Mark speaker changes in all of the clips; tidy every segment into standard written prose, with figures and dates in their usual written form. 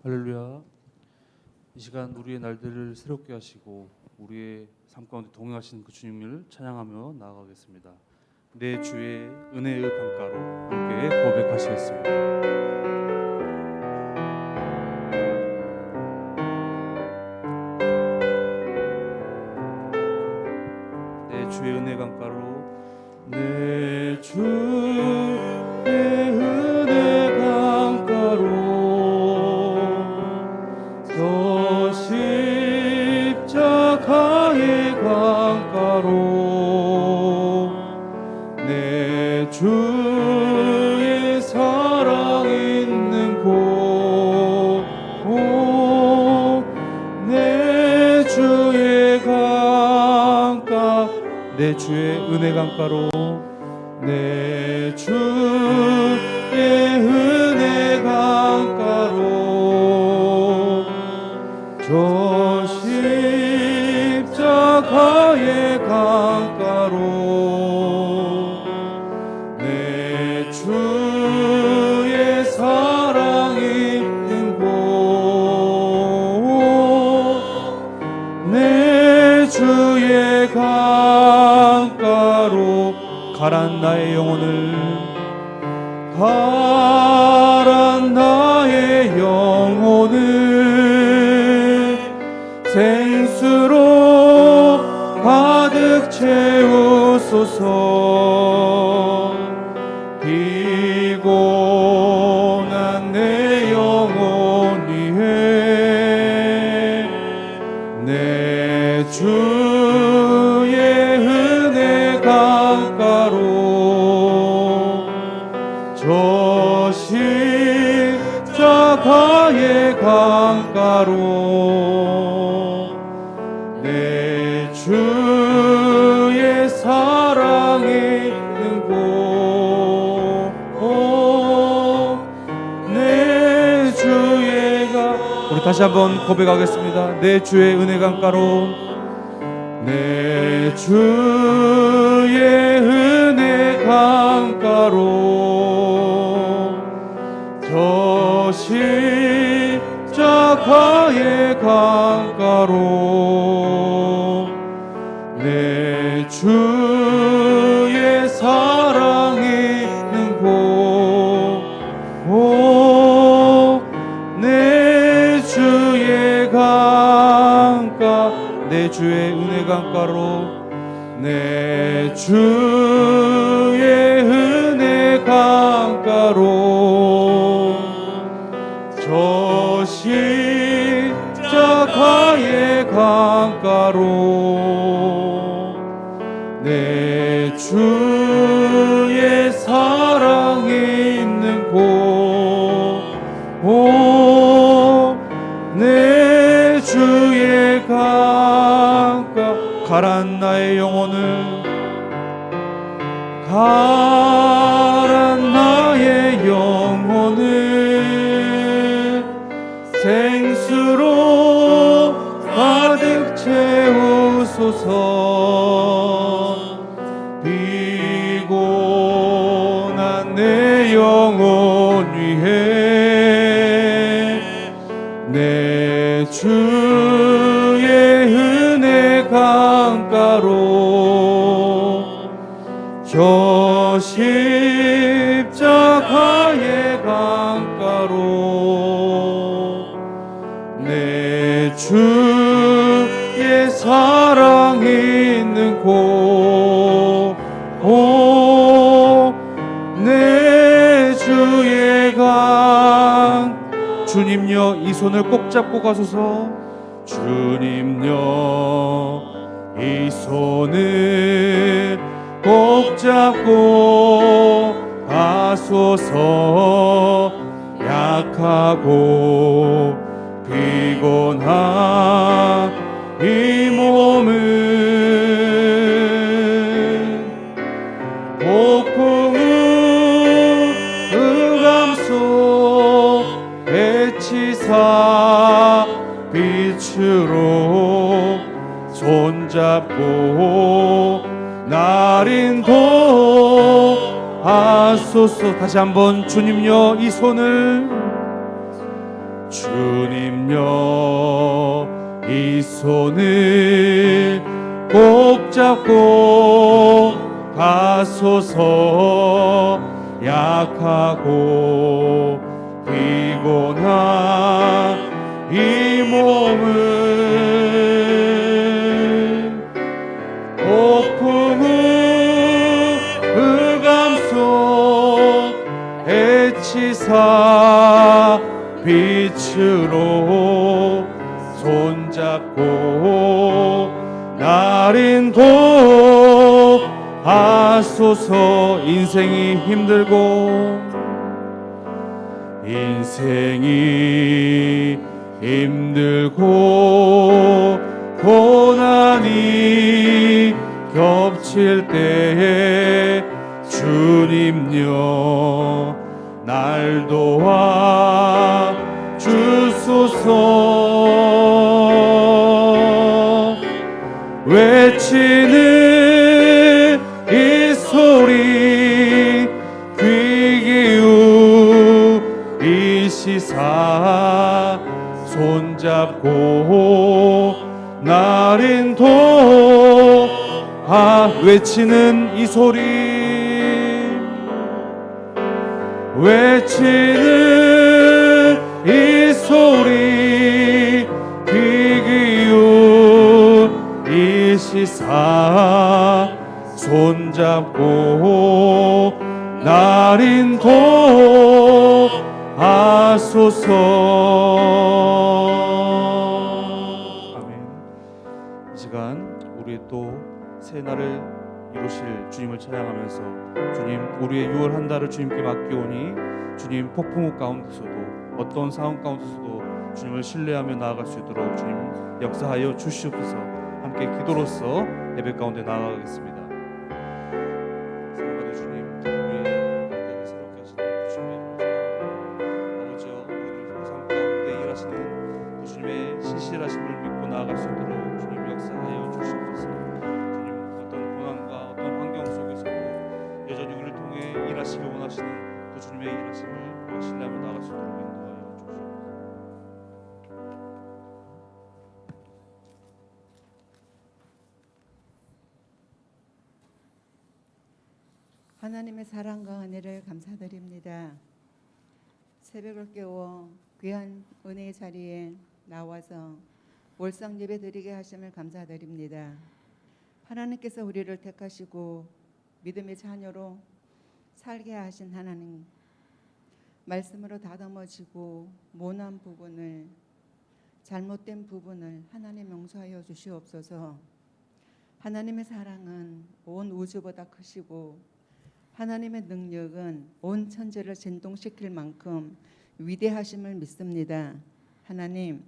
Speaker 1: 할렐루야. 이 시간 우리의 날들을 새롭게 하시고 우리의 삶 가운데 동행하시는 그 주님을 찬양하며 나아가겠습니다. 내 주의 은혜의 강가로 함께 고백하시겠습니다. 내 주의 은혜 강가로 내 주의 은혜 강가로 저 십자가의 강가로 내 주의 사랑 있는 곳 내 주의 강가 내 주의 은혜 강가로 내 주의 은혜 강가로 저 십자가의 강가로 내 주의 사랑 있는 곳 내 주의 강가로 가란 나의 영혼을 가란 나의 영혼을 생수로 가득 채우소서. 피곤한 내 영혼 위에 내 주의 은혜 강가로 저 십자가의 강가로 내 주의 사랑 있는 곳 내 주의 강 우리 다시 한번 고백하겠습니다. 내 주의 은혜 강가로 내 주의 은혜 강가로 저 십자가의 강가로 내 주의 사랑 있는 곳 내 주의 강가 내 주의 은혜 강가로 내 주의 은혜 강가로 저 십자가의 강가로 내 주의 사랑 있는 곳 내 주의 강가 가란 나의 영혼을 가란 나의 영혼을 생수로 가득 채우소서. 피곤한 내 영혼 위에 내 주의 은혜 강가로 저 십자가의 강가로 내 주의 사랑 있는 곳 내 주의 강 주님여 이 손을 꼭 잡고 가소서. 주님여 이 손을 꼭 잡고 가소서. 약하고 피곤한 이 몸을 폭풍 흑암 속 배치사 빛으로 손잡고 날 인도하소서. 다시 한번 주님여 이 손을 주님여 이 손을 꼭 잡고 가소서. 약하고 피곤한 이 몸을 폭풍우 흑암 속 해치사 빛으로 손잡고 날 인도하소서. 인생이 힘들고 고난이 겹칠 때에 주님여 날 도와 주소서. 외치는 이 소리 귀 기우이시사 손잡고 날 인도하. 외치는 이 소리 외치는 이 소리 귀 기우이시사 손잡고 날 인도하소서. 아멘. 이 시간 우리 또 새 날을 이루실 주님을 찬양하면서, 주님 우리의 6월 한 달을 주님께 맡기오니 주님 폭풍우 가운데서도 어떤 상황 가운데서도 주님을 신뢰하며 나아갈 수 있도록 주님 역사하여 주시옵소서. 함께 기도로서 예배 가운데 나아가겠습니다. 사랑하는 주님, 우리의 날들을 새롭게 하시는 주님의 아버지여, 우리들 삶 가운데 일하시는 주님의 신실하심을 믿고 나아갈 수 있도록 주님 역사하여 주시옵소서. 여전히 우리를 통해 일하시길 원하시는 그 주님의 일하심을 우리가 신뢰하며 나아갈 수 있도록 인도하여 주시옵소서.
Speaker 2: 하나님의 사랑과 은혜를 감사드립니다. 새벽을 깨워 귀한 은혜의 자리에 나와서 월상 예배 드리게 하심을 감사드립니다. 하나님께서 우리를 택하시고 믿음의 자녀로 살게 하신 하나님, 말씀으로 다듬어지고 모난 부분을, 잘못된 부분을 하나님 용서하여 주시옵소서. 하나님의 사랑은 온 우주보다 크시고 하나님의 능력은 온 천지를 진동시킬 만큼 위대하심을 믿습니다. 하나님,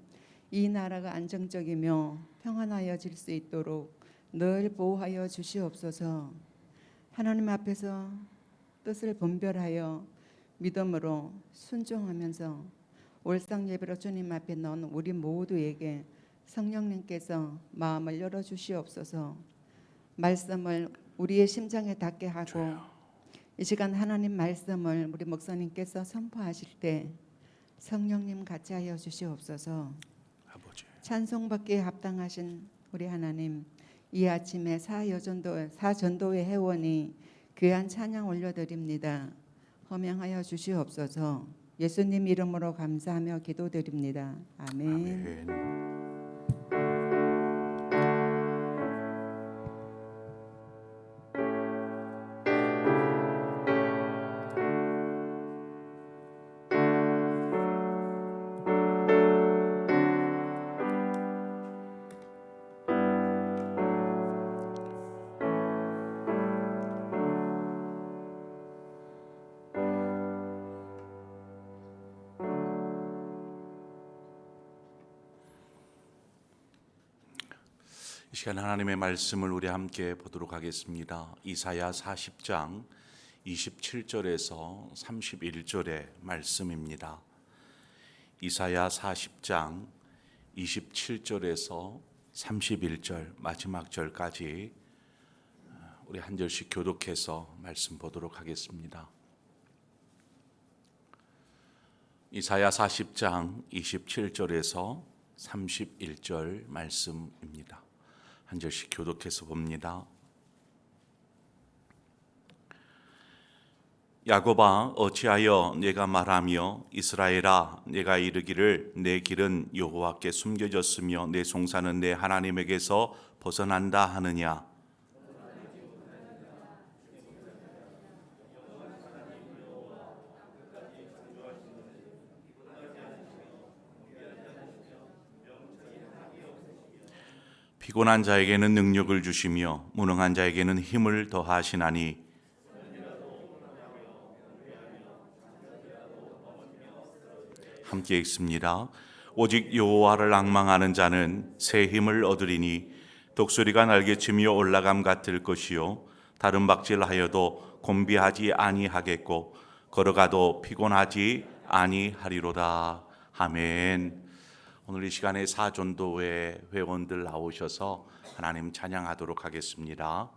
Speaker 2: 이 나라가 안정적이며 평안하여질 수 있도록 늘 보호하여 주시옵소서. 하나님 앞에서 뜻을 분별하여 믿음으로 순종하면서 올상 예배로 주님 앞에 넣은 우리 모두에게 성령님께서 마음을 열어주시옵소서. 말씀을 우리의 심장에 닿게 하고 이 시간 하나님 말씀을 우리 목사님께서 선포하실 때 성령님 같이 하여 주시옵소서.
Speaker 3: 아버지.
Speaker 2: 찬송받기에 합당하신 우리 하나님, 이 아침에 사전도회 회원이 귀한 찬양 올려드립니다. 허명하여 주시옵소서. 예수님 이름으로 감사하며 기도드립니다. 아멘.
Speaker 3: 아멘. 이 시간 하나님의 말씀을 우리 함께 보도록 하겠습니다. 이사야 40장 27절에서 31절의 말씀입니다. 이사야 40장 27절에서 31절 마지막 절까지 우리 한 절씩 교독해서 말씀 보도록 하겠습니다. 이사야 40장 27절에서 31절 말씀입니다. 한 절씩 교독해서 봅니다. 야곱아 어찌하여 내가 말하며 이스라엘아 내가 이르기를 내 길은 여호와께 숨겨졌으며 내 송사는 내 하나님에게서 벗어난다 하느냐. 피곤한 자에게는 능력을 주시며 무능한 자에게는 힘을 더하시나니 함께 읽습니다. 오직 여호와를 앙망하는 자는 새 힘을 얻으리니 독수리가 날개치며 올라감 같을 것이요 다른 박질하여도 곤비하지 아니하겠고 걸어가도 피곤하지 아니하리로다. 아멘. 오늘 이 시간에 사전도회 회원들 나오셔서 하나님 찬양하도록 하겠습니다.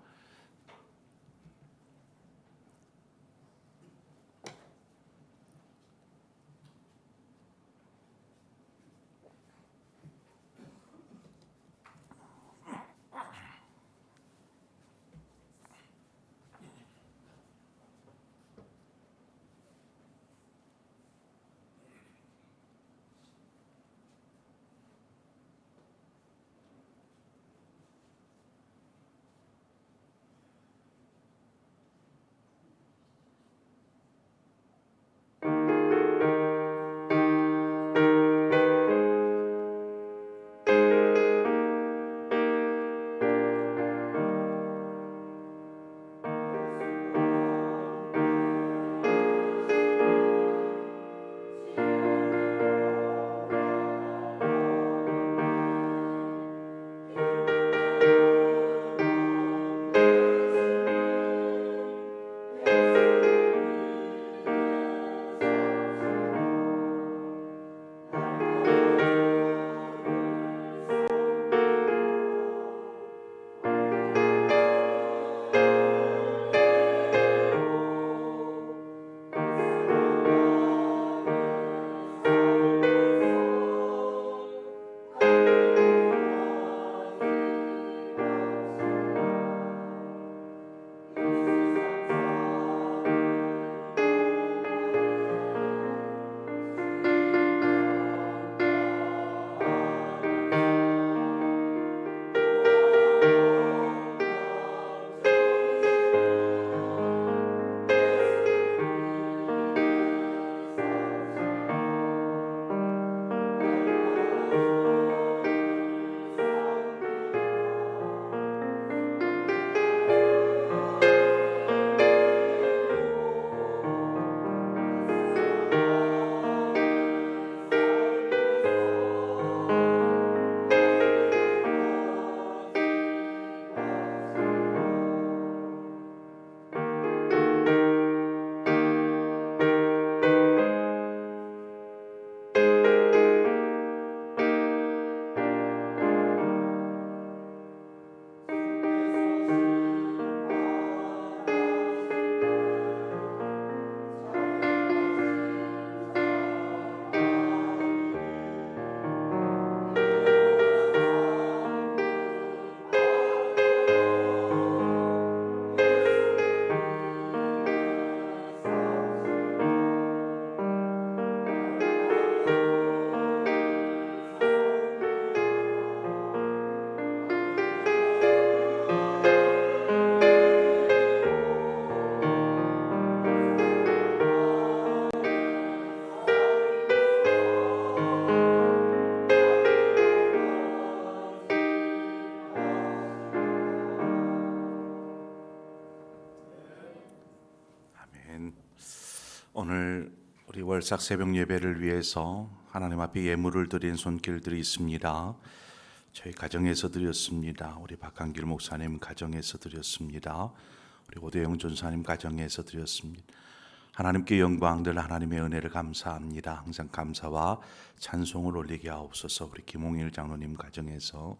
Speaker 3: 오늘 우리 월삭 새벽 예배를 위해서 하나님 앞에 예물을 드린 손길들이 있습니다. 저희 가정에서 드렸습니다. 우리 박한길 목사님 가정에서 드렸습니다. 우리 오대영 전사님 가정에서 드렸습니다. 하나님께 영광들 하나님의 은혜를 감사합니다. 항상 감사와 찬송을 올리게 하옵소서. 우리 김홍일 장로님 가정에서,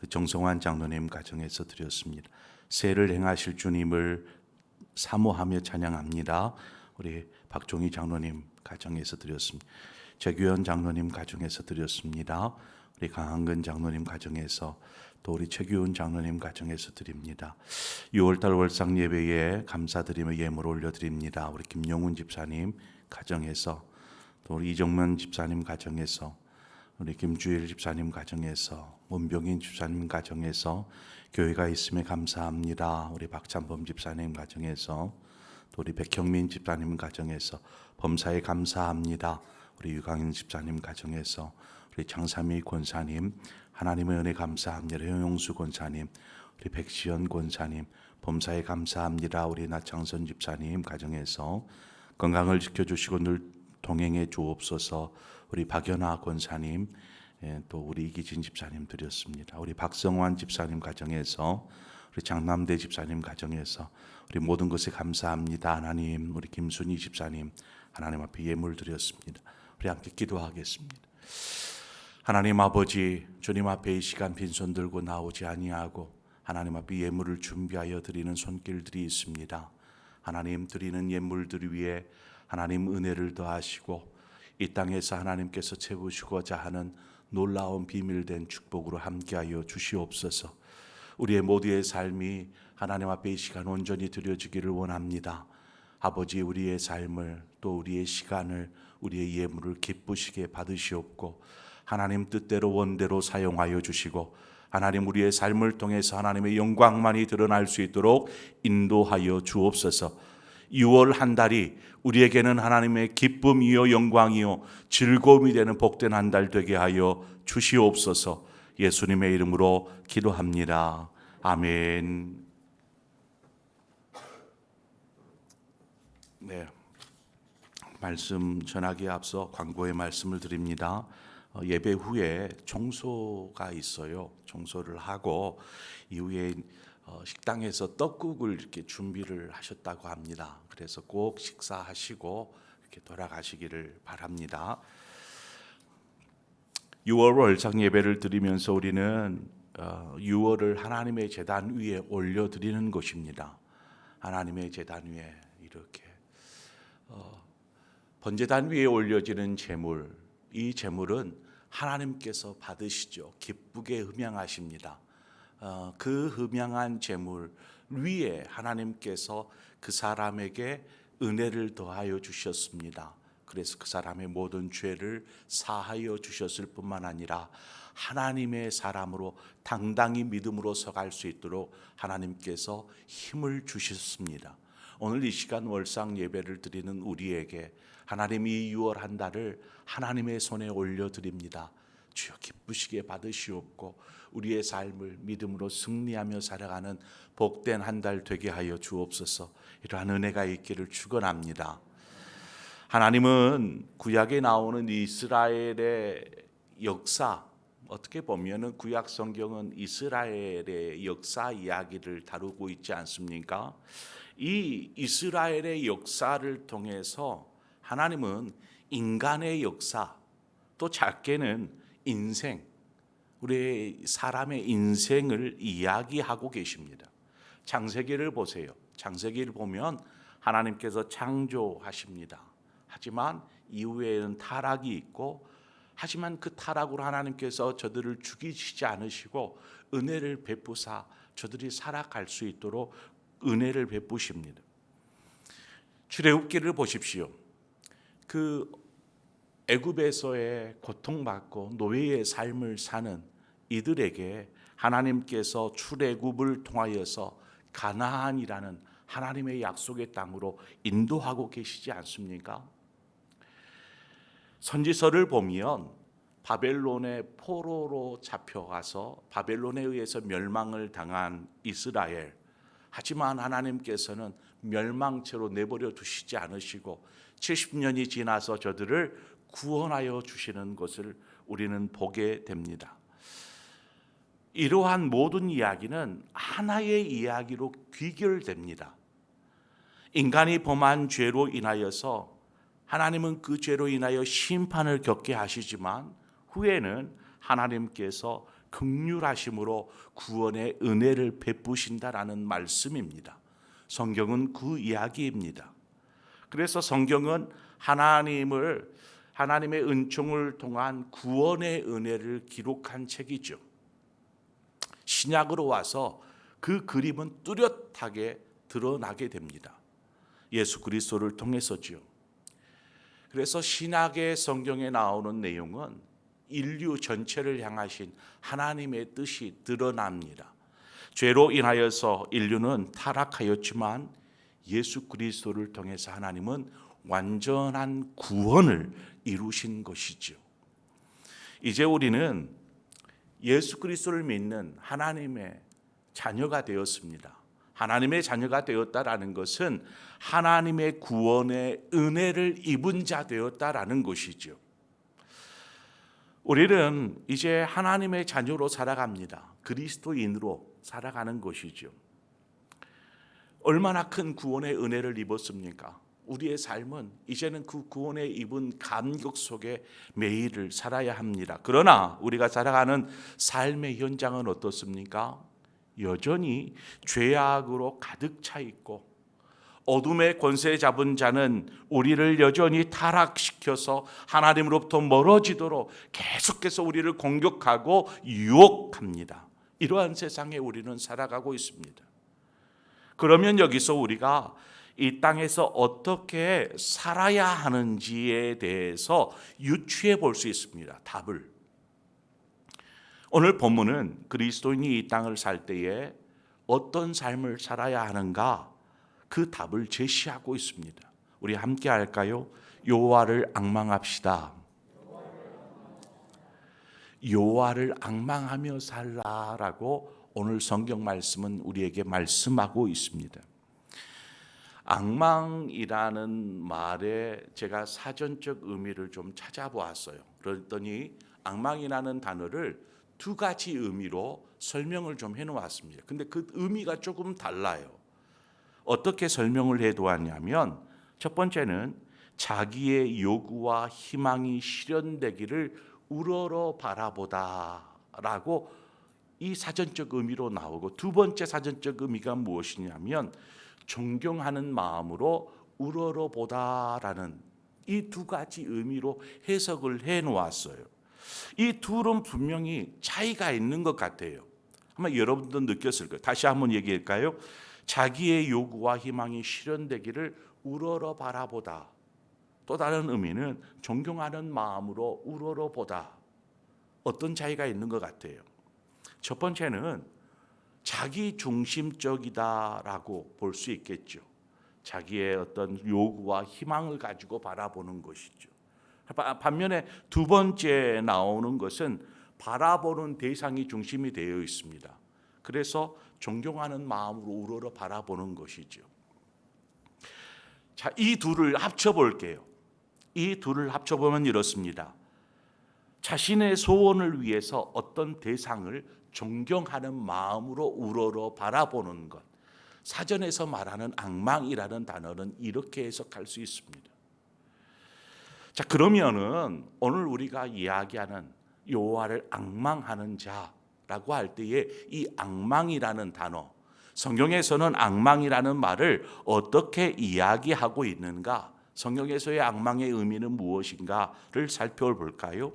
Speaker 3: 우리 정성환 장로님 가정에서 드렸습니다. 새를 행하실 주님을 사모하며 찬양합니다. 우리 박종희 장로님 가정에서 드렸습니다. 최규현 장로님 가정에서 드렸습니다. 우리 강한근 장로님 가정에서, 또 우리 최규훈 장로님 가정에서 드립니다. 6월달 월상 예배에 감사드리며 예물 올려드립니다. 우리 김용훈 집사님 가정에서, 또 우리 이정면 집사님 가정에서, 우리 김주일 집사님 가정에서, 문병인 집사님 가정에서 교회가 있음에 감사합니다. 우리 박찬범 집사님 가정에서, 또 우리 백형민 집사님 가정에서 범사에 감사합니다. 우리 유강인 집사님 가정에서, 우리 장삼희 권사님 하나님의 은혜 감사합니다. 효용수 권사님, 우리 백시연 권사님 범사에 감사합니다. 우리 나창선 집사님 가정에서 건강을 지켜주시고 늘 동행해 주옵소서. 우리 박연아 권사님, 또 우리 이기진 집사님 드렸습니다. 우리 박성환 집사님 가정에서, 우리 장남대 집사님 가정에서 우리 모든 것에 감사합니다. 하나님, 우리 김순희 집사님 하나님 앞에 예물 드렸습니다. 우리 함께 기도하겠습니다. 하나님 아버지, 주님 앞에 이 시간 빈손 들고 나오지 아니하고 하나님 앞에 예물을 준비하여 드리는 손길들이 있습니다. 하나님, 드리는 예물들 위에 하나님 은혜를 더하시고 이 땅에서 하나님께서 채우시고자 하는 놀라운 비밀된 축복으로 함께하여 주시옵소서. 우리의 모두의 삶이 하나님 앞에 이 시간 온전히 드려지기를 원합니다. 아버지, 우리의 삶을, 또 우리의 시간을, 우리의 예물을 기쁘시게 받으시옵고 하나님 뜻대로 원대로 사용하여 주시고 하나님, 우리의 삶을 통해서 하나님의 영광만이 드러날 수 있도록 인도하여 주옵소서. 6월 한 달이 우리에게는 하나님의 기쁨이요 영광이요 즐거움이 되는 복된 한 달 되게 하여 주시옵소서. 예수님의 이름으로 기도합니다. 아멘. 네, 말씀 전하기에 앞서 광고의 말씀을 드립니다. 예배 후에 청소가 있어요. 청소를 하고 이후에 식당에서 떡국을 이렇게 준비를 하셨다고 합니다. 그래서 꼭 식사하시고 이렇게 돌아가시기를 바랍니다. 6월 월상 예배를 드리면서 우리는 6월을 하나님의 제단 위에 올려드리는 것입니다. 하나님의 제단 위에 이렇게 번제단 위에 올려지는 제물, 이 제물은 하나님께서 받으시죠. 기쁘게 흠양하십니다. 그 흠양한 제물 위에 하나님께서 그 사람에게 은혜를 더하여 주셨습니다. 그래서 그 사람의 모든 죄를 사하여 주셨을 뿐만 아니라 하나님의 사람으로 당당히 믿음으로 서갈 수 있도록 하나님께서 힘을 주셨습니다. 오늘 이 시간 월상 예배를 드리는 우리에게 하나님, 이 6월 한 달을 하나님의 손에 올려드립니다. 주여 기쁘시게 받으시옵고 우리의 삶을 믿음으로 승리하며 살아가는 복된 한 달 되게 하여 주옵소서. 이러한 은혜가 있기를 축원합니다. 하나님은 구약에 나오는 이스라엘의 역사, 어떻게 보면은 구약 성경은 이스라엘의 역사 이야기를 다루고 있지 않습니까? 이 이스라엘의 역사를 통해서 하나님은 인간의 역사, 또 작게는 인생, 우리 사람의 인생을 이야기하고 계십니다. 창세기를 보세요. 창세기를 보면 하나님께서 창조하십니다. 하지만 이후에는 타락이 있고, 하지만 그 타락으로 하나님께서 저들을 죽이시지 않으시고 은혜를 베푸사 저들이 살아갈 수 있도록 은혜를 베푸십니다. 출애굽기를 보십시오. 그 애굽에서의 고통받고 노예의 삶을 사는 이들에게 하나님께서 출애굽을 통하여서 가나안이라는 하나님의 약속의 땅으로 인도하고 계시지 않습니까? 선지서를 보면 바벨론의 포로로 잡혀가서 바벨론에 의해서 멸망을 당한 이스라엘, 하지만 하나님께서는 멸망체로 내버려 두시지 않으시고 70년이 지나서 저들을 구원하여 주시는 것을 우리는 보게 됩니다. 이러한 모든 이야기는 하나의 이야기로 귀결됩니다. 인간이 범한 죄로 인하여서 하나님은 그 죄로 인하여 심판을 겪게 하시지만 후에는 하나님께서 긍휼하심으로 구원의 은혜를 베푸신다라는 말씀입니다. 성경은 그 이야기입니다. 그래서 성경은 하나님의 은총을 통한 구원의 은혜를 기록한 책이죠. 신약으로 와서 그 그림은 뚜렷하게 드러나게 됩니다. 예수 그리스도를 통해서죠. 그래서 신약의 성경에 나오는 내용은 인류 전체를 향하신 하나님의 뜻이 드러납니다. 죄로 인하여서 인류는 타락하였지만 예수 그리스도를 통해서 하나님은 완전한 구원을 이루신 것이죠. 이제 우리는 예수 그리스도를 믿는 하나님의 자녀가 되었습니다. 하나님의 자녀가 되었다라는 것은 하나님의 구원의 은혜를 입은 자 되었다라는 것이죠. 우리는 이제 하나님의 자녀로 살아갑니다. 그리스도인으로 살아가는 것이죠. 얼마나 큰 구원의 은혜를 입었습니까? 우리의 삶은 이제는 그 구원에 입은 감격 속에 매일을 살아야 합니다. 그러나 우리가 살아가는 삶의 현장은 어떻습니까? 여전히 죄악으로 가득 차 있고 어둠의 권세 잡은 자는 우리를 여전히 타락시켜서 하나님으로부터 멀어지도록 계속해서 우리를 공격하고 유혹합니다. 이러한 세상에 우리는 살아가고 있습니다. 그러면 여기서 우리가 이 땅에서 어떻게 살아야 하는지에 대해서 유추해 볼 수 있습니다. 답을. 오늘 본문은 그리스도인이 이 땅을 살 때에 어떤 삶을 살아야 하는가 그 답을 제시하고 있습니다. 우리 함께 할까요? 여호와를 앙망합시다. 여호와를 앙망하며 살라라고 오늘 성경 말씀은 우리에게 말씀하고 있습니다. 앙망이라는 말에 제가 사전적 의미를 좀 찾아보았어요. 그랬더니 앙망이라는 단어를 두 가지 의미로 설명을 좀 해놓았습니다. 근데 그 의미가 조금 달라요. 어떻게 설명을 해두었냐면 첫 번째는 자기의 요구와 희망이 실현되기를 우러러 바라보다라고 이 사전적 의미로 나오고, 두 번째 사전적 의미가 무엇이냐면 존경하는 마음으로 우러러 보다라는 이 두 가지 의미로 해석을 해 놓았어요. 이 둘은 분명히 차이가 있는 것 같아요. 아마 여러분도 느꼈을 거예요. 다시 한번 얘기할까요? 자기의 요구와 희망이 실현되기를 우러러 바라보다. 또 다른 의미는 존경하는 마음으로 우러러 보다. 어떤 차이가 있는 것 같아요? 첫 번째는 자기 중심적이다라고 볼 수 있겠죠. 자기의 어떤 요구와 희망을 가지고 바라보는 것이죠. 반면에 두 번째 나오는 것은 바라보는 대상이 중심이 되어 있습니다. 그래서 존경하는 마음으로 우러러 바라보는 것이죠. 자, 이 둘을 합쳐볼게요. 이 둘을 합쳐보면 이렇습니다. 자신의 소원을 위해서 어떤 대상을 존경하는 마음으로 우러러 바라보는 것. 사전에서 말하는 앙망이라는 단어는 이렇게 해석할 수 있습니다. 자, 그러면은 오늘 우리가 이야기하는 여호와를 앙망하는 자라고 할 때에 이 앙망이라는 단어, 성경에서는 앙망이라는 말을 어떻게 이야기하고 있는가? 성경에서의 앙망의 의미는 무엇인가를 살펴볼까요?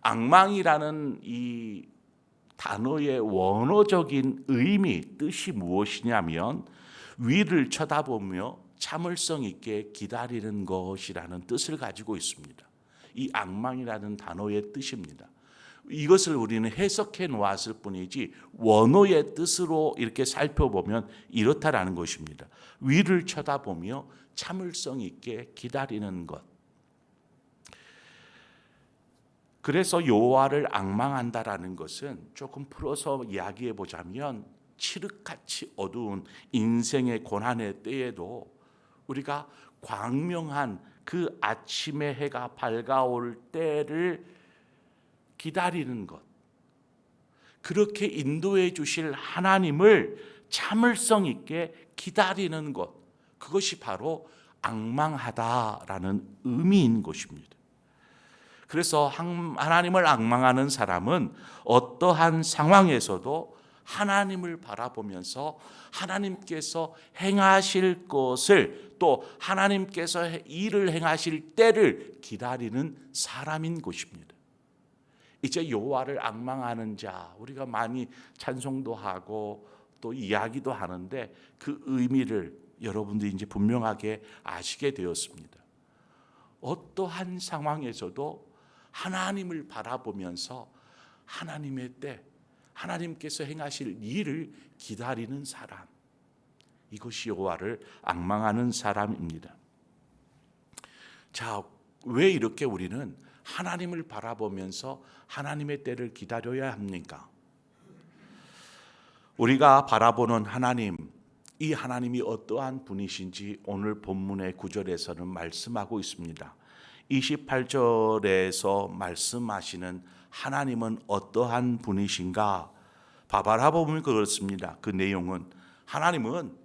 Speaker 3: 앙망이라는 이 단어의 원어적인 의미, 뜻이 무엇이냐면 위를 쳐다보며 참을성 있게 기다리는 것이라는 뜻을 가지고 있습니다. 이 앙망이라는 단어의 뜻입니다. 이것을 우리는 해석해 놓았을 뿐이지 원어의 뜻으로 이렇게 살펴보면 이렇다라는 것입니다. 위를 쳐다보며 참을성 있게 기다리는 것. 그래서 여호와를 앙망한다라는 것은 조금 풀어서 이야기해 보자면 칠흑같이 어두운 인생의 고난의 때에도 우리가 광명한 그 아침의 해가 밝아올 때를 기다리는 것, 그렇게 인도해 주실 하나님을 참을성 있게 기다리는 것, 그것이 바로 앙망하다라는 의미인 것입니다. 그래서 하나님을 앙망하는 사람은 어떠한 상황에서도 하나님을 바라보면서 하나님께서 행하실 것을, 또 하나님께서 일을 행하실 때를 기다리는 사람인 것입니다. 이제 여호와를 앙망하는 자, 우리가 많이 찬송도 하고 또 이야기도 하는데 그 의미를 여러분들이 이제 분명하게 아시게 되었습니다. 어떠한 상황에서도 하나님을 바라보면서 하나님의 때, 하나님께서 행하실 일을 기다리는 사람, 이것이 여호와를 앙망하는 사람입니다. 자, 왜 이렇게 우리는 하나님을 바라보면서 하나님의 때를 기다려야 합니까? 우리가 바라보는 하나님, 이 하나님이 어떠한 분이신지 오늘 본문의 9절에서는 말씀하고 있습니다. 28절에서 말씀하시는 하나님은 어떠한 분이신가? 바라보면 그렇습니다. 그 내용은 하나님은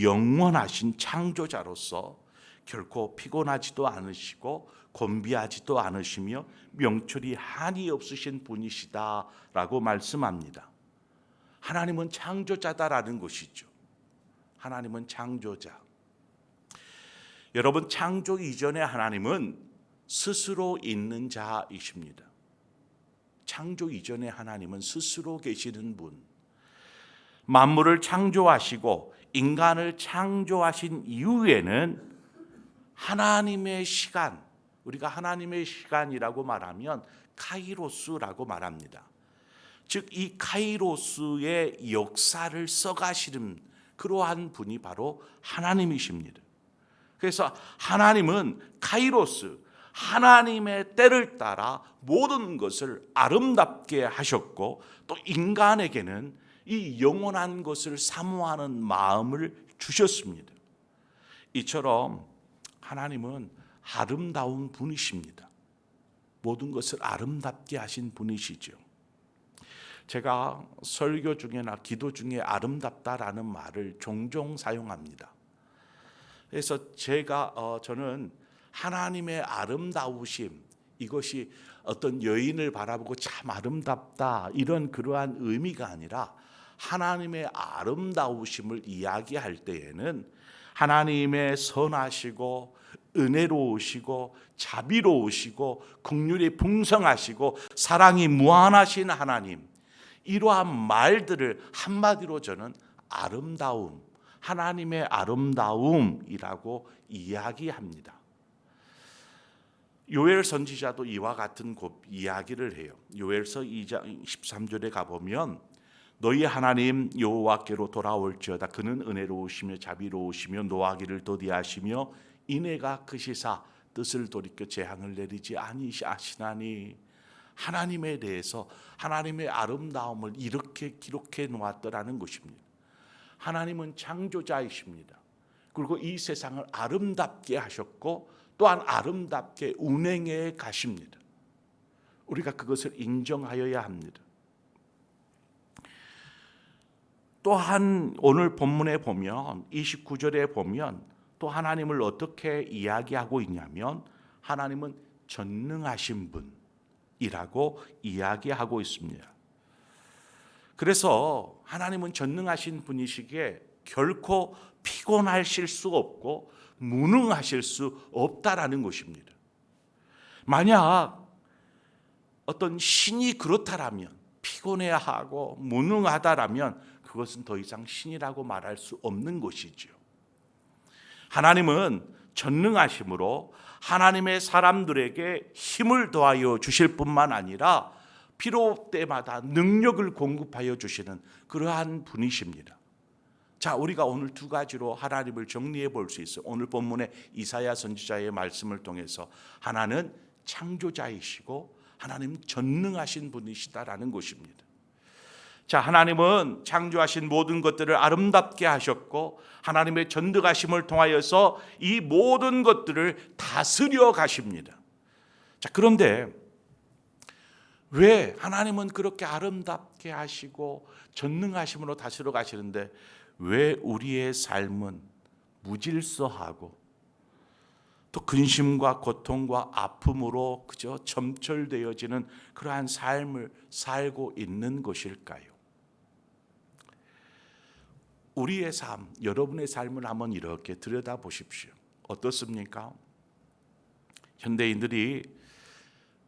Speaker 3: 영원하신 창조자로서 결코 피곤하지도 않으시고 곤비하지도 않으시며 명철이 한이 없으신 분이시다라고 말씀합니다. 하나님은 창조자다라는 것이죠. 하나님은 창조자. 여러분, 창조 이전의 하나님은 스스로 있는 자이십니다. 창조 이전의 하나님은 스스로 계시는 분. 만물을 창조하시고 인간을 창조하신 이후에는 하나님의 시간, 우리가 하나님의 시간이라고 말하면 카이로스라고 말합니다. 즉 이 카이로스의 역사를 써가시는 그러한 분이 바로 하나님이십니다. 그래서 하나님은 카이로스, 하나님의 때를 따라 모든 것을 아름답게 하셨고 또 인간에게는 이 영원한 것을 사모하는 마음을 주셨습니다. 이처럼 하나님은 아름다운 분이십니다. 모든 것을 아름답게 하신 분이시죠. 제가 설교 중에나 기도 중에 아름답다라는 말을 종종 사용합니다. 그래서 저는 하나님의 아름다우심, 이것이 어떤 여인을 바라보고 참 아름답다 이런 그러한 의미가 아니라 하나님의 아름다우심을 이야기할 때에는 하나님의 선하시고 은혜로우시고 자비로우시고 긍휼이 풍성하시고 사랑이 무한하신 하나님, 이러한 말들을 한마디로 저는 아름다움, 하나님의 아름다움이라고 이야기합니다. 요엘 선지자도 이와 같은 이야기를 해요. 요엘서 2장 13절에 가보면 너희 하나님 여호와께로 돌아올지어다. 그는 은혜로우시며 자비로우시며 노하기를 더디하시며 인애가 크시사 뜻을 돌이켜 재앙을 내리지 아니하시나니. 하나님에 대해서 하나님의 아름다움을 이렇게 기록해 놓았더라는 것입니다. 하나님은 창조자이십니다. 그리고 이 세상을 아름답게 하셨고 또한 아름답게 운행해 가십니다. 우리가 그것을 인정하여야 합니다. 또한 오늘 본문에 보면 29절에 보면 또 하나님을 어떻게 이야기하고 있냐면 하나님은 전능하신 분이라고 이야기하고 있습니다. 그래서 하나님은 전능하신 분이시기에 결코 피곤하실 수 없고 무능하실 수 없다라는 것입니다. 만약 어떤 신이 그렇다라면, 피곤해야 하고 무능하다라면 그것은 더 이상 신이라고 말할 수 없는 것이죠. 하나님은 전능하심으로 하나님의 사람들에게 힘을 더하여 주실 뿐만 아니라 필요 때마다 능력을 공급하여 주시는 그러한 분이십니다. 자, 우리가 오늘 두 가지로 하나님을 정리해 볼 수 있어요. 오늘 본문의 이사야 선지자의 말씀을 통해서 하나는 창조자이시고 하나님 전능하신 분이시다라는 것입니다. 자, 하나님은 창조하신 모든 것들을 아름답게 하셨고 하나님의 전능하심을 통하여서 이 모든 것들을 다스려 가십니다. 자, 그런데 왜 하나님은 그렇게 아름답게 하시고 전능하심으로 다스려 가시는데 왜 우리의 삶은 무질서하고 또 근심과 고통과 아픔으로 그저 점철되어지는 그러한 삶을 살고 있는 것일까요? 우리의 삶, 여러분의 삶을 한번 이렇게 들여다보십시오. 어떻습니까? 현대인들이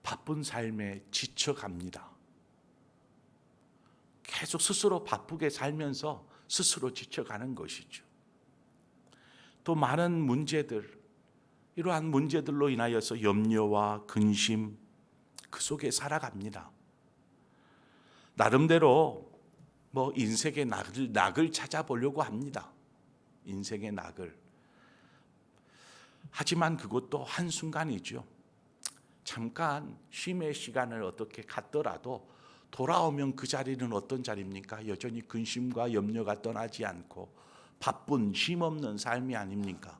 Speaker 3: 바쁜 삶에 지쳐갑니다. 계속 스스로 바쁘게 살면서 스스로 지쳐가는 것이죠. 또 많은 문제들, 이러한 문제들로 인하여서 염려와 근심 그 속에 살아갑니다. 나름대로 인생의 낙을 찾아보려고 합니다. 인생의 낙을. 하지만 그것도 한순간이죠. 잠깐 쉼의 시간을 어떻게 갖더라도 돌아오면 그 자리는 어떤 자리입니까? 여전히 근심과 염려가 떠나지 않고 바쁜 쉼없는 삶이 아닙니까?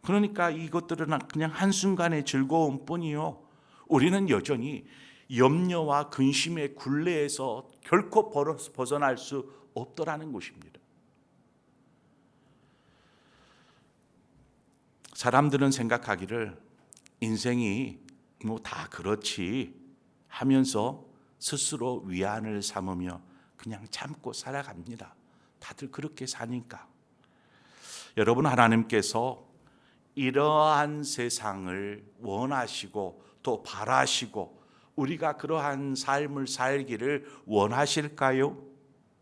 Speaker 3: 그러니까 이것들은 그냥 한순간의 즐거움 뿐이요, 우리는 여전히 염려와 근심의 굴레에서 결코 벗어날 수 없더라는 것입니다. 사람들은 생각하기를 인생이 다 그렇지 하면서 스스로 위안을 삼으며 그냥 참고 살아갑니다. 다들 그렇게 사니까. 여러분, 하나님께서 이러한 세상을 원하시고 또 바라시고 우리가 그러한 삶을 살기를 원하실까요?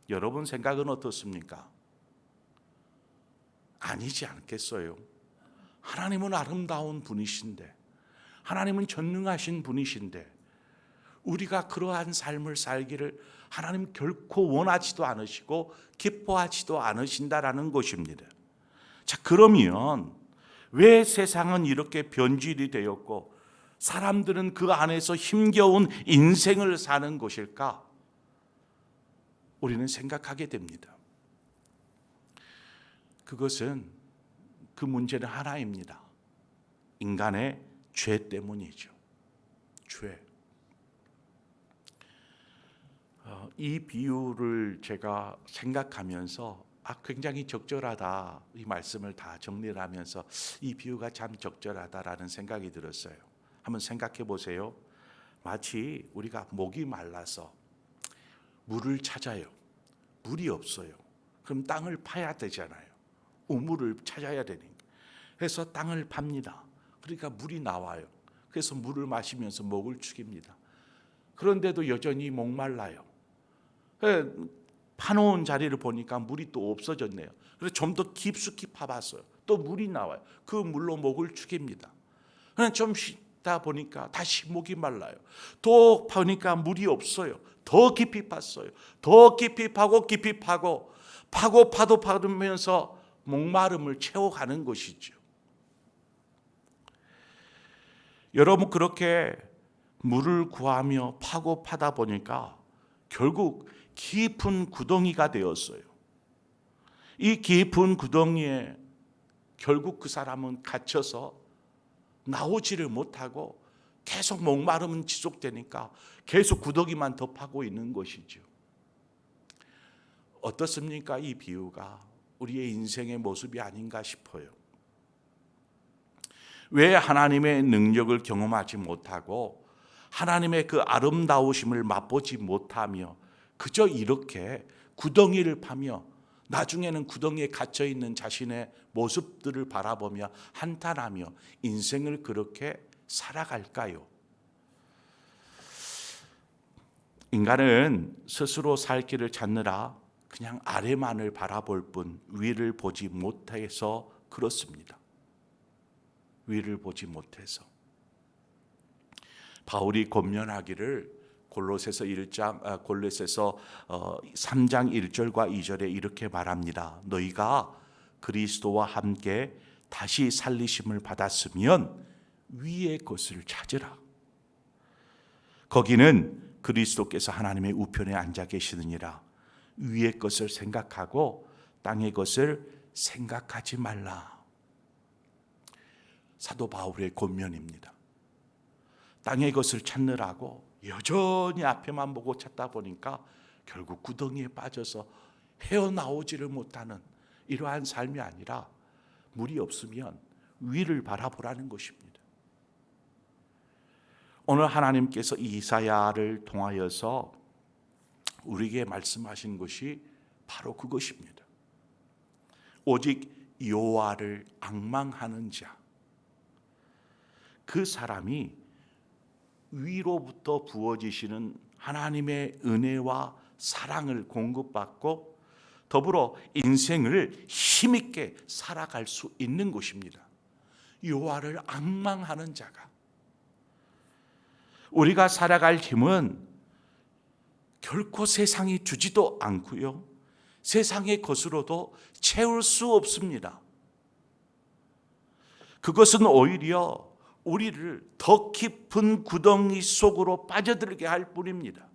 Speaker 3: 여러분 생각은 어떻습니까? 아니지 않겠어요? 하나님은 아름다운 분이신데, 하나님은 전능하신 분이신데 우리가 그러한 삶을 살기를 하나님 결코 원하지도 않으시고 기뻐하지도 않으신다라는 것입니다. 자, 그러면 왜 세상은 이렇게 변질이 되었고 사람들은 그 안에서 힘겨운 인생을 사는 것일까? 우리는 생각하게 됩니다. 그것은, 그 문제는 하나입니다. 인간의 죄 때문이죠. 죄. 이 비유를 제가 생각하면서 굉장히 적절하다, 이 말씀을 다 정리를 하면서 이 비유가 참 적절하다라는 생각이 들었어요. 한번 생각해 보세요. 마치 우리가 목이 말라서 물을 찾아요. 물이 없어요. 그럼 땅을 파야 되잖아요. 우물을 찾아야 되니까. 그래서 땅을 팝니다. 그러니까 물이 나와요. 그래서 물을 마시면서 목을 축입니다. 그런데도 여전히 목말라요. 파놓은 자리를 보니까 물이 또 없어졌네요. 그래서 좀 더 깊숙이 파봤어요. 또 물이 나와요. 그 물로 목을 축입니다. 그냥 좀 쉬다 보니까 다시 목이 말라요. 또 파니까 물이 없어요. 더 깊이 팠어요. 더 깊이 파고 깊이 파고 파도 파면서 목마름을 채워가는 것이죠. 여러분, 그렇게 물을 구하며 파고 파다 보니까 결국 깊은 구덩이가 되었어요. 이 깊은 구덩이에 결국 그 사람은 갇혀서 나오지를 못하고 계속 목마름은 지속되니까 계속 구덩이만 더 파고 있는 것이죠. 어떻습니까? 이 비유가 우리의 인생의 모습이 아닌가 싶어요. 왜 하나님의 능력을 경험하지 못하고 하나님의 그 아름다우심을 맛보지 못하며 그저 이렇게 구덩이를 파며 나중에는 구덩이에 갇혀있는 자신의 모습들을 바라보며 한탄하며 인생을 그렇게 살아갈까요? 인간은 스스로 살 길을 찾느라 그냥 아래만을 바라볼 뿐 위를 보지 못해서 그렇습니다. 위를 보지 못해서. 바울이 권면하기를 골로새서 3장 1절과 2절에 이렇게 말합니다. 너희가 그리스도와 함께 다시 살리심을 받았으면 위의 것을 찾으라. 거기는 그리스도께서 하나님의 우편에 앉아 계시느니라. 위의 것을 생각하고 땅의 것을 생각하지 말라. 사도 바울의 권면입니다. 땅의 것을 찾느라고 여전히 앞에만 보고 찾다 보니까 결국 구덩이에 빠져서 헤어나오지를 못하는 이러한 삶이 아니라 물이 없으면 위를 바라보라는 것입니다. 오늘 하나님께서 이사야를 통하여서 우리에게 말씀하신 것이 바로 그것입니다. 오직 여호와를 앙망하는 자, 그 사람이 위로부터 부어지시는 하나님의 은혜와 사랑을 공급받고 더불어 인생을 힘있게 살아갈 수 있는 것입니다. 여호와를 앙망하는 자가. 우리가 살아갈 힘은 결코 세상이 주지도 않고요, 세상의 것으로도 채울 수 없습니다. 그것은 오히려 우리를 더 깊은 구덩이 속으로 빠져들게 할 뿐입니다.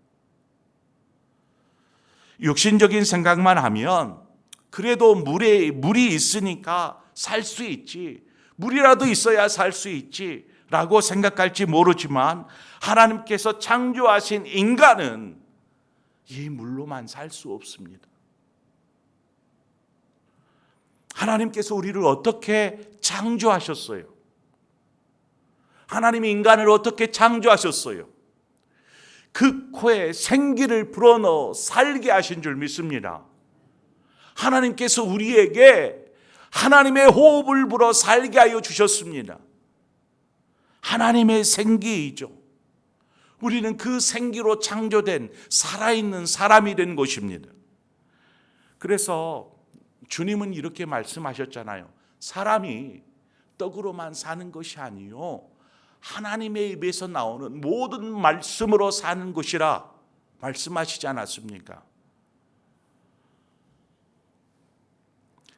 Speaker 3: 육신적인 생각만 하면 그래도 물이 있으니까 살 수 있지, 물이라도 있어야 살 수 있지 라고 생각할지 모르지만, 하나님께서 창조하신 인간은 이 물로만 살 수 없습니다. 하나님께서 우리를 어떻게 창조하셨어요? 하나님이 인간을 어떻게 창조하셨어요? 그 코에 생기를 불어넣어 살게 하신 줄 믿습니다. 하나님께서 우리에게 하나님의 호흡을 불어 살게 하여 주셨습니다. 하나님의 생기이죠. 우리는 그 생기로 창조된 살아있는 사람이 된 것입니다. 그래서 주님은 이렇게 말씀하셨잖아요. 사람이 떡으로만 사는 것이 아니요, 하나님의 입에서 나오는 모든 말씀으로 사는 것이라 말씀하시지 않았습니까?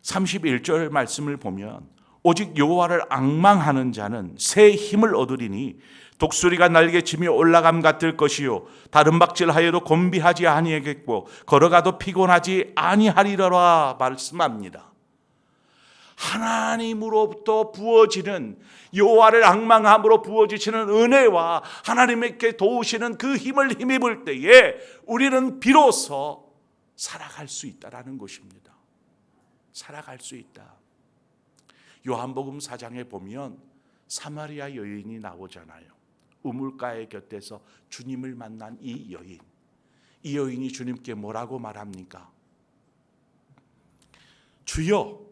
Speaker 3: 31절 말씀을 보면 오직 여호와를 앙망하는 자는 새 힘을 얻으리니 독수리가 날개치며 올라감 같을 것이요 다른 박질하여도 곤비하지 아니하겠고 걸어가도 피곤하지 아니하리라 말씀합니다. 하나님으로부터 부어지는, 여호와를 앙망함으로 부어지시는 은혜와 하나님께 도우시는 그 힘을 힘입을 때에 우리는 비로소 살아갈 수 있다라는 것입니다. 살아갈 수 있다. 요한복음 4장에 보면 사마리아 여인이 나오잖아요. 우물가의 곁에서 주님을 만난 이 여인. 이 여인이 주님께 뭐라고 말합니까? 주여,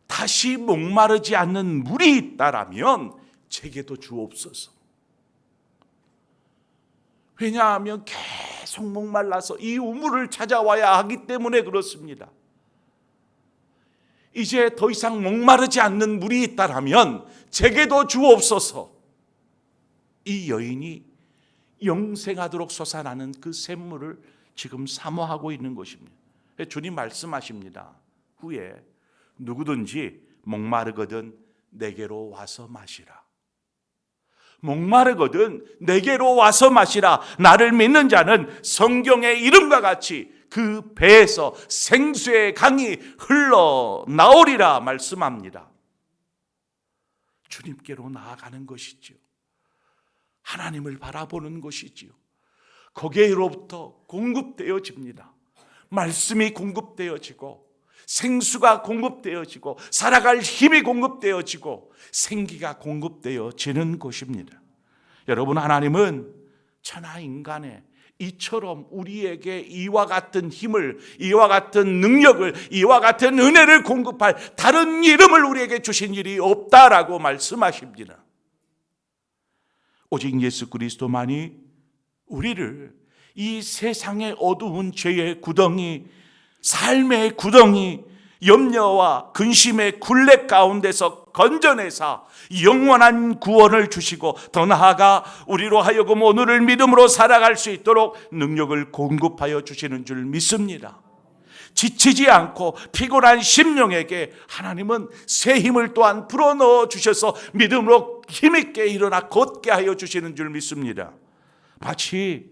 Speaker 3: 다시 목마르지 않는 물이 있다라면 제게도 주옵소서. 왜냐하면 계속 목말라서 이 우물을 찾아와야 하기 때문에 그렇습니다. 이제 더 이상 목마르지 않는 물이 있다라면 제게도 주옵소서. 이 여인이 영생하도록 솟아나는 그 샘물을 지금 사모하고 있는 것입니다. 주님 말씀하십니다. 후에 누구든지 목마르거든 내게로 와서 마시라. 목마르거든 내게로 와서 마시라. 나를 믿는 자는 성경의 이름과 같이 그 배에서 생수의 강이 흘러나오리라 말씀합니다. 주님께로 나아가는 것이지요. 하나님을 바라보는 것이지요. 거기에로부터 공급되어집니다. 말씀이 공급되어지고 생수가 공급되어지고 살아갈 힘이 공급되어지고 생기가 공급되어지는 것입니다. 여러분, 하나님은 천하 인간에 이처럼 우리에게 이와 같은 힘을, 이와 같은 능력을, 이와 같은 은혜를 공급할 다른 이름을 우리에게 주신 일이 없다라고 말씀하십니다. 오직 예수 그리스도만이 우리를 이 세상의 어두운 죄의 구덩이, 삶의 구덩이, 염려와 근심의 굴레 가운데서 건져내사 영원한 구원을 주시고 더 나아가 우리로 하여금 오늘을 믿음으로 살아갈 수 있도록 능력을 공급하여 주시는 줄 믿습니다. 지치지 않고 피곤한 심령에게 하나님은 새 힘을 또한 불어넣어 주셔서 믿음으로 힘있게 일어나 걷게 하여 주시는 줄 믿습니다. 마치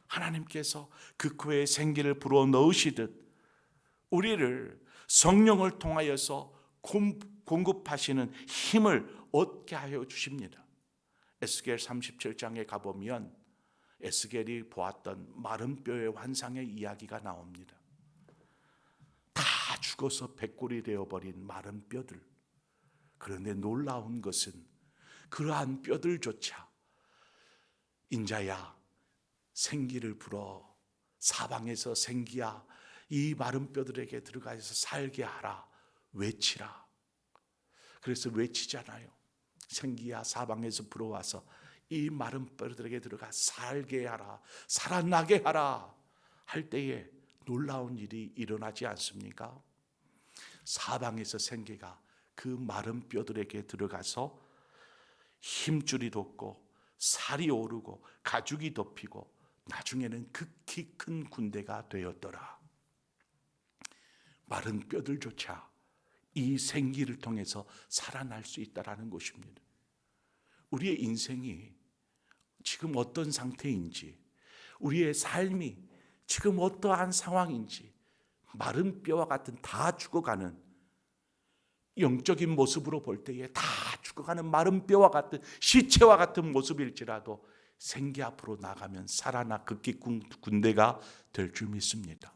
Speaker 3: 하나님께서 그 코에 생기를 불어넣으시듯 우리를 성령을 통하여서 공급하시는 힘을 얻게 하여 주십니다. 에스겔 37장에 가보면 에스겔이 보았던 마른 뼈의 환상의 이야기가 나옵니다. 다 죽어서 백골이 되어버린 마른 뼈들. 그런데 놀라운 것은 그러한 뼈들조차 인자야 생기를 불어, 사방에서 생기야 이 마른 뼈들에게 들어가서 살게 하라, 외치라. 그래서 외치잖아요. 생기야 사방에서 불어와서 이 마른 뼈들에게 들어가 살게 하라, 살아나게 하라 할 때에 놀라운 일이 일어나지 않습니까? 사방에서 생기가 그 마른 뼈들에게 들어가서 힘줄이 돋고 살이 오르고 가죽이 덮이고 나중에는 극히 큰 군대가 되었더라. 마른 뼈들조차 이 생기를 통해서 살아날 수 있다라는 것입니다. 우리의 인생이 지금 어떤 상태인지, 우리의 삶이 지금 어떠한 상황인지, 마른 뼈와 같은 다 죽어가는, 영적인 모습으로 볼 때에 다 죽어가는 마른 뼈와 같은, 시체와 같은 모습일지라도 생기 앞으로 나가면 살아나 극히 군대가 될 줄 믿습니다.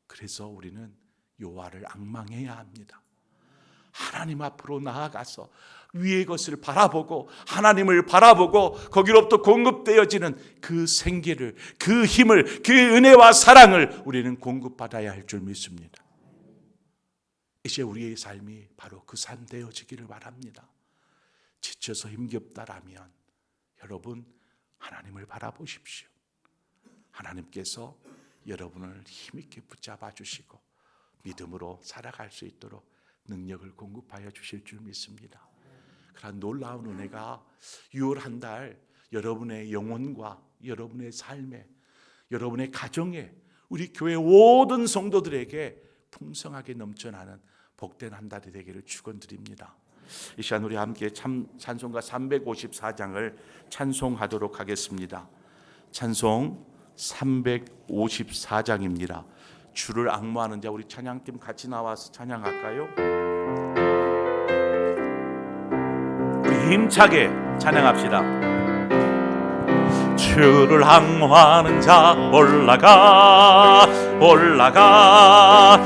Speaker 3: 그래서 우리는 여호와를 앙망해야 합니다. 하나님 앞으로 나아가서 위의 것을 바라보고 하나님을 바라보고 거기로부터 공급되어지는 그 생기를, 그 힘을, 그 은혜와 사랑을 우리는 공급받아야 할 줄 믿습니다. 이제 우리의 삶이 바로 그 삶 되어지기를 바랍니다. 지쳐서 힘겹다라면 여러분 하나님을 바라보십시오. 하나님께서 여러분을 힘있게 붙잡아 주시고 믿음으로 살아갈 수 있도록 능력을 공급하여 주실 줄 믿습니다. 그런 놀라운 은혜가 6월 한 달 여러분의 영혼과 여러분의 삶에, 여러분의 가정에, 우리 교회 모든 성도들에게 풍성하게 넘쳐나는 복된 한 달이 되기를 축원드립니다. 이 시간 우리 함께 찬송가 354장을 찬송하도록 하겠습니다. 찬송 354장입니다. 주를 앙모하는 자, 우리 찬양팀 같이 나와서 찬양할까요? 우리 힘차게 찬양합시다. 주를 앙모하는 자 올라가 올라가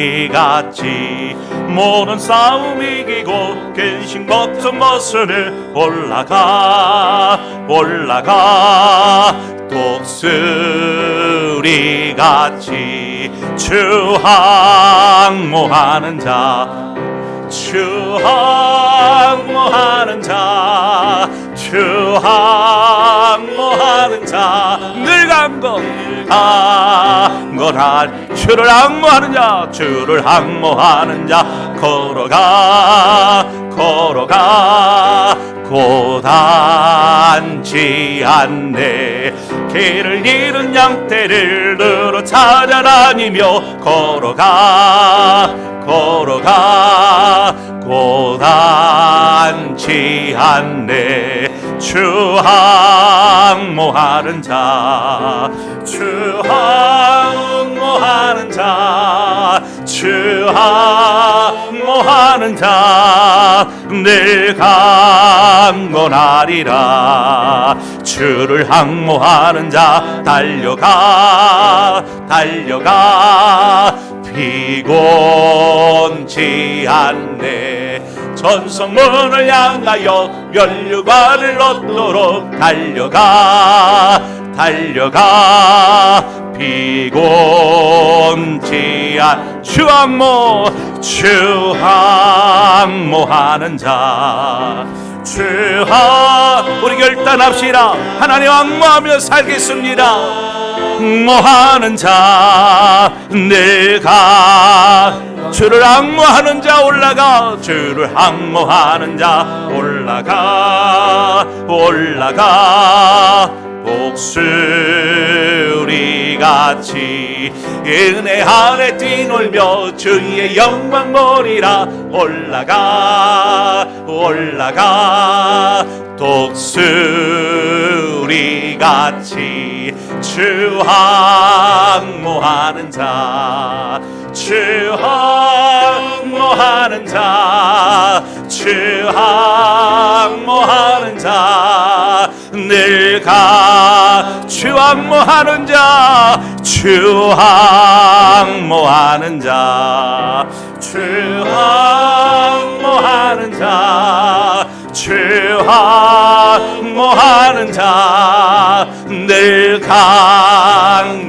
Speaker 3: 독수리같이 모든 싸움 이기고 근심 걱정 벗으니 올라가 올라가 독수리같이 주 앙모하는 자 주 앙모하는 자 주 앙모하는 자 늘 강건한 주를 앙모하는 자 주를 앙모하는 자 걸어가 걸어가 고단치 않네 길을 잃은 양떼를 늘어 찾아다니며 걸어가 걸어가 고단치 않네 주 앙모하는 자 주 앙모하는 자 주 앙모하는 자 늘 강건하리라 주를 앙모하는 자 달려가 달려가 피곤치 않네 전성문을 향하여 면류관을 얻도록 달려가 달려가 피곤치 않 주 앙모하는 자 주 우리 결단합시다. 하나님 앙모하며 살겠습니다. 앙모하는 자 내가 주를 앙모하는 자 올라가 주를 앙모하는 자 올라가 올라가 독수리같이 은혜 안에 뛰놀며 주의 영광 보리라 올라가 올라가 독수리같이 주 앙모하는 자 주 앙모하는 자 주 앙모하는 자 늘 주 앙모하는 자 주 앙모하는 자 주 앙모하는 자 죄악모하는 자 늘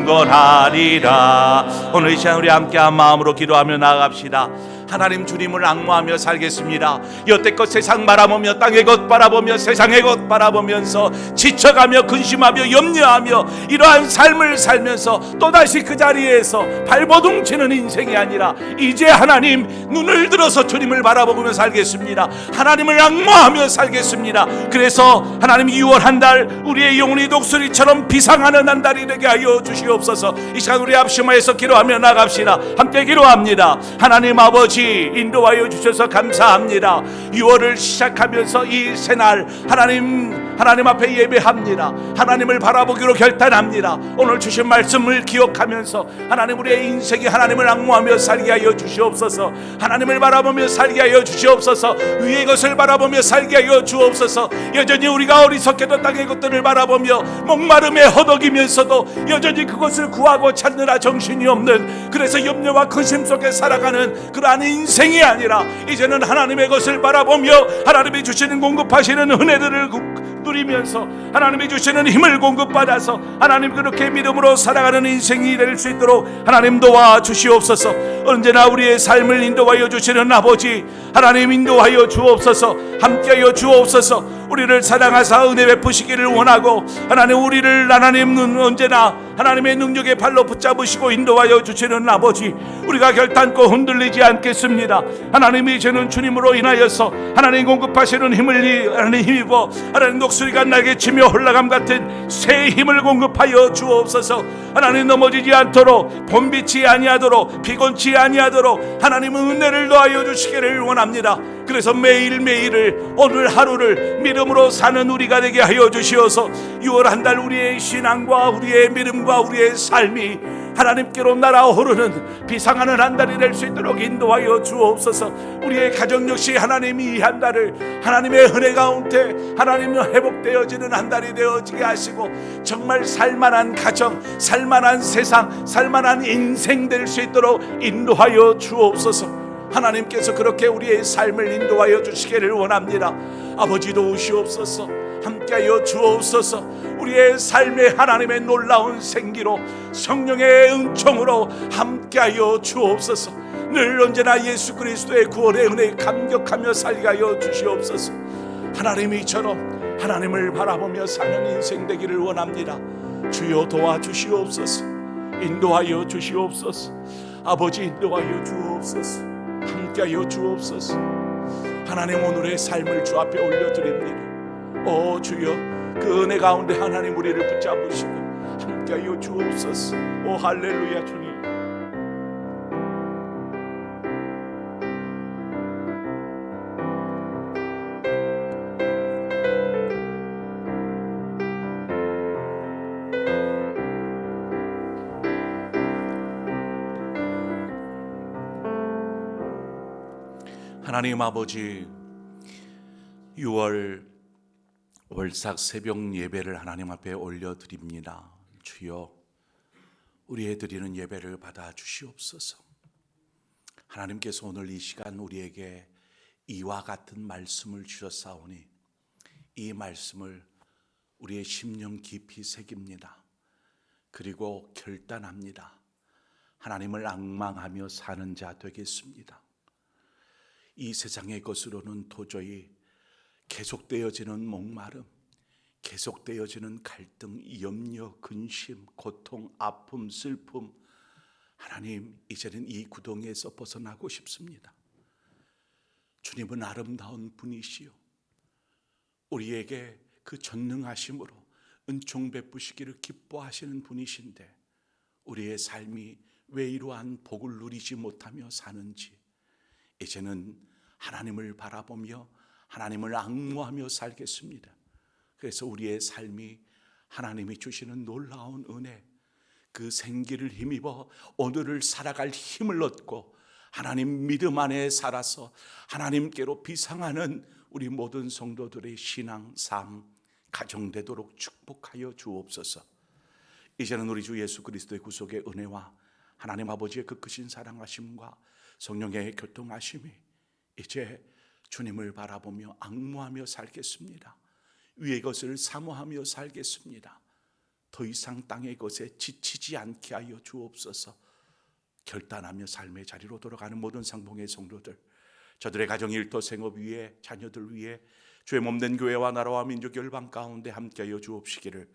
Speaker 3: 강건하리라. 오늘 이 시간 우리 함께한 마음으로 기도하며 나아갑시다. 하나님, 주님을 앙모하며 살겠습니다. 여태껏 세상 바라보며 땅의 것 바라보며 세상의 것 바라보면서 지쳐가며 근심하며 염려하며 이러한 삶을 살면서 또다시 그 자리에서 발버둥치는 인생이 아니라 이제 하나님 눈을 들어서 주님을 바라보며 살겠습니다. 하나님을 앙모하며 살겠습니다. 그래서 하나님 6월 한 달 우리의 영혼이 독수리처럼 비상하는 한 달이 되게 하여 주시옵소서. 이 시간 우리 합심하여서 기도하며 나갑시다. 함께 기도합니다. 하나님 아버지, 인도하여 주셔서 감사합니다. 6월을 시작하면서 이 새날 하나님 앞에 예배합니다. 하나님을 바라보기로 결단합니다. 오늘 주신 말씀을 기억하면서 하나님, 우리의 인생이 하나님을 앙모하며 살게 하여 주시옵소서. 하나님을 바라보며 살게 하여 주시옵소서. 위의 것을 바라보며 살게 하여 주옵소서. 여전히 우리가 어리석게도 땅의 것들을 바라보며 목마름에 허덕이면서도 여전히 그것을 구하고 찾느라 정신이 없는, 그래서 염려와 근심 속에 살아가는 그러한 인생이 아니라 이제는 하나님의 것을 바라보며 하나님이 주시는 공급하시는 은혜들을 누리면서 하나님이 주시는 힘을 공급받아서 하나님 그렇게 믿음으로 살아가는 인생이 될 수 있도록 하나님 도와주시옵소서. 언제나 우리의 삶을 인도하여 주시는 아버지 하나님, 인도하여 주옵소서. 함께하여 주옵소서. 우리를 사랑하사 은혜 베푸시기를 원하고 하나님, 우리를 하나님 언제나 하나님의 능력의 발로 붙잡으시고 인도하여 주시는 아버지, 우리가 결단코 흔들리지 않겠습니다. 하나님, 이제는 주님으로 인하여서 하나님 공급하시는 힘을 하나님 힘입어 하나님 독수리가 날개치며 올라감 같은 새 힘을 공급하여 주옵소서. 하나님, 넘어지지 않도록, 번비치 아니하도록, 피곤치 아니하도록 하나님은 은혜를 더하여 주시기를 원합니다. 그래서 매일매일을, 오늘 하루를 믿음으로 사는 우리가 되게 하여 주시어서 6월 한 달 우리의 신앙과 우리의 믿음과 우리의 삶이 하나님께로 날아오르는 비상하는 한 달이 될 수 있도록 인도하여 주옵소서. 우리의 가정 역시 하나님이 이 한 달을 하나님의 은혜 가운데 하나님은 회복되어지는 한 달이 되어지게 하시고 정말 살만한 가정, 살만한 세상, 살만한 인생 될 수 있도록 인도하여 주옵소서. 하나님께서 그렇게 우리의 삶을 인도하여 주시기를 원합니다. 아버지, 도우시옵소서. 함께하여 주옵소서. 우리의 삶에 하나님의 놀라운 생기로 성령의 은총으로 함께하여 주옵소서. 늘 언제나 예수 그리스도의 구원의 은혜에 감격하며 살게 하여 주시옵소서. 하나님이 이처럼 하나님을 바라보며 사는 인생 되기를 원합니다. 주여 도와주시옵소서. 인도하여 주시옵소서. 아버지, 인도하여 주옵소서. 함께하여 주옵소서. 하나님, 오늘의 삶을 주 앞에 올려드립니다. 오 주여, 그 은혜 가운데 하나님 우리를 붙잡으시고 함께하여 주옵소서. 오 할렐루야. 주님, 하나님 아버지, 6월 월삭 새벽 예배를 하나님 앞에 올려드립니다. 주여, 우리의 드리는 예배를 받아 주시옵소서. 하나님께서 오늘 이 시간 우리에게 이와 같은 말씀을 주셨사오니 이 말씀을 우리의 심령 깊이 새깁니다. 그리고 결단합니다. 하나님을 앙망하며 사는 자 되겠습니다. 이 세상의 것으로는 도저히 계속되어지는 목마름, 계속되어지는 갈등, 염려, 근심, 고통, 아픔, 슬픔, 하나님, 이제는 이 구덩이에서 벗어나고 싶습니다. 주님은 아름다운 분이시요, 우리에게 그 전능하심으로 은총 베푸시기를 기뻐하시는 분이신데 우리의 삶이 왜 이러한 복을 누리지 못하며 사는지 이제는 하나님을 바라보며 하나님을 앙모하며 살겠습니다. 그래서 우리의 삶이 하나님이 주시는 놀라운 은혜, 그 생기를 힘입어 오늘을 살아갈 힘을 얻고 하나님 믿음 안에 살아서 하나님께로 비상하는 우리 모든 성도들의 신앙, 삶, 가정되도록 축복하여 주옵소서. 이제는 우리 주 예수 그리스도의 구속의 은혜와 하나님 아버지의 그 크신 사랑하심과 성령의 교통하심이 이제 주님을 바라보며 앙무하며 살겠습니다. 위의 것을 사모하며 살겠습니다. 더 이상 땅의 것에 지치지 않게 하여 주옵소서. 결단하며 삶의 자리로 돌아가는 모든 상봉의 성도들, 저들의 가정, 일터, 생업 위에, 자녀들 위에 주의 몸된 교회와 나라와 민족 열방 가운데 함께하여 주옵시기를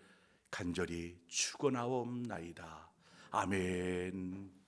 Speaker 3: 간절히 축원하옵나이다. 아멘.